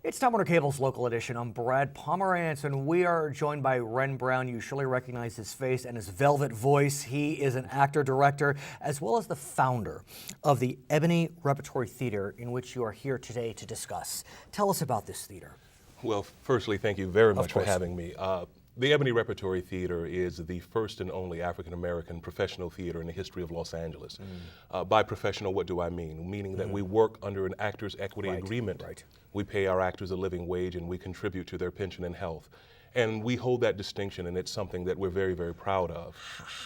It's Time Warner Cable's Local Edition. I'm Brad Pomerance, and we are joined by Wren Brown. You surely recognize his face and his velvet voice. He is an actor, director, as well as the founder of the Ebony Repertory Theatre, in which you are here today to discuss. Tell us about this theater. Well, firstly, thank you very much for having me. The Ebony Repertory Theatre is the first and only African-American professional theater in the history of Los Angeles. By professional, what do I mean? Meaning that we work under an Actors Equity Agreement. We pay our actors a living wage and we contribute to their pension and health. And we hold that distinction, and it's something that we're very, very proud of.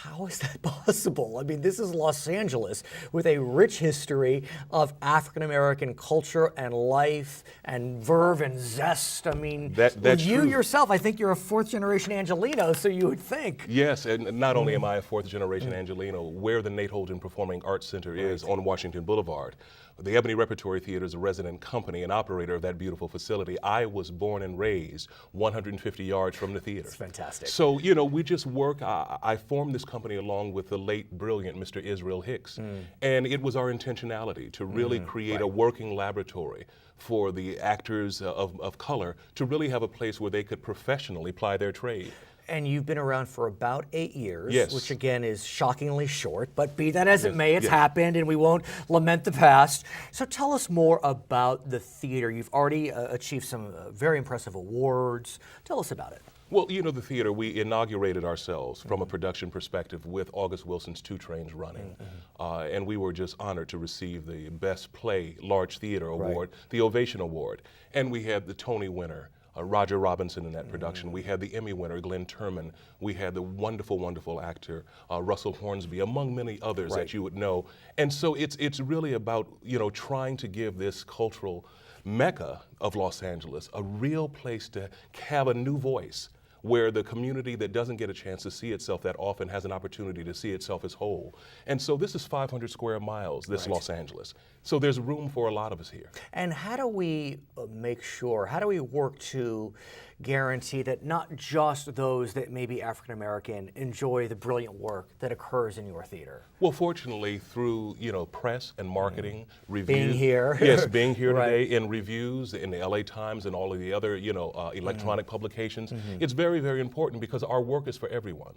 How is that possible? I mean, this is Los Angeles with a rich history of African-American culture and life and verve and zest. I mean, that's you true. yourself, I think you're a fourth-generation Angelino, so you would think. Yes, and not only am I a fourth-generation Angelino, where the Nate Holden Performing Arts Center is on Washington Boulevard. The Ebony Repertory Theatre is a resident company and operator of that beautiful facility. I was born and raised 150 yards from the theater. It's fantastic. So, you know, we just work. I formed this company along with the late, brilliant Mr. Israel Hicks. And it was our intentionality to really create a working laboratory for the actors of color to really have a place where they could professionally ply their trade. And you've been around for about 8 years, Yes. which again is shockingly short, but be that as it may, it's happened and we won't lament the past. So tell us more about the theater. You've already achieved some very impressive awards. Tell us about it. Well, you know, the theater, we inaugurated ourselves from a production perspective with August Wilson's Two Trains Running. And we were just honored to receive the Best Play Large Theater Award, the Ovation Award. And we had the Tony winner, Roger Robinson in that production. We had the Emmy winner, Glenn Turman. We had the wonderful, wonderful actor, Russell Hornsby, among many others that you would know. And so it's really about, you know, trying to give this cultural mecca of Los Angeles a real place to have a new voice, where the community that doesn't get a chance to see itself that often has an opportunity to see itself as whole. And so this is 500 square miles, this Los Angeles. So there's room for a lot of us here. And how do we make sure, how do we work to guarantee that not just those that may be African-American enjoy the brilliant work that occurs in your theater? Well, fortunately, through, you know, press and marketing, reviews. Being here. Yes, being here today in reviews, in the LA Times and all of the other, you know, electronic publications. It's very, very important because our work is for everyone.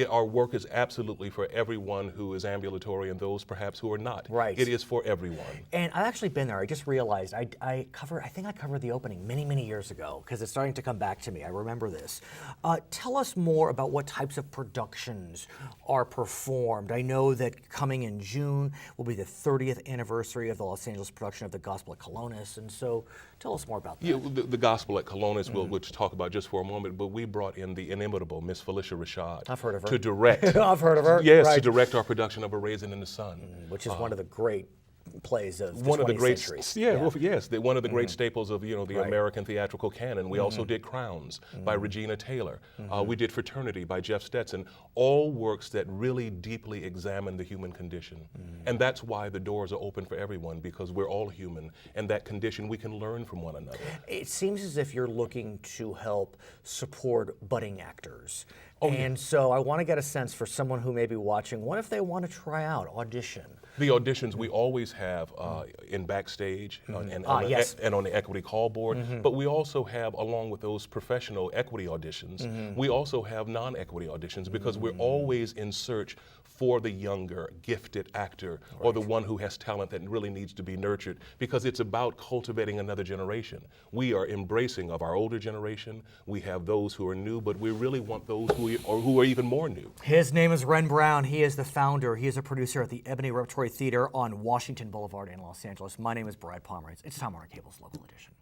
Our work is absolutely for everyone who is ambulatory and those perhaps who are not. It is for everyone. And I've actually been there. I just realized I think I covered the opening many, many years ago because it's starting to come back to me. I remember this. Tell us more about what types of productions are performed. I know that coming in June will be the 30th anniversary of the Los Angeles production of The Gospel at Colonus, and so tell us more about that. Yeah, the Gospel at Colonus we'll talk about just for a moment, but we brought in the inimitable Miss Felicia Rashad. I've heard of her. To direct. I've heard of her. Yes, to direct our production of A Raisin in the Sun. Which is one of the great plays of the one of the 20th great century. well, yes, one of the great staples of, you know, the American theatrical canon. We also did Crowns by Regina Taylor. We did Fraternity by Jeff Stetson. All works that really deeply examine the human condition. And that's why the doors are open for everyone, because we're all human, and that condition we can learn from one another. It seems as if you're looking to help support budding actors. So I want to get a sense for someone who may be watching, what if they want to try out, audition? The auditions we always have in backstage and on the equity call board, but we also have, along with those professional equity auditions, we also have non-equity auditions because we're always in search for the younger, gifted actor or the one who has talent that really needs to be nurtured, because it's about cultivating another generation. We are embracing of our older generation. We have those who are new, but we really want those who are even more new. His name is Wren Brown. He is the founder. He is a producer at the Ebony Repertory Theatre on Washington Boulevard in Los Angeles. My name is Brad Pomerance. It's Time Warner Cable's Local Edition.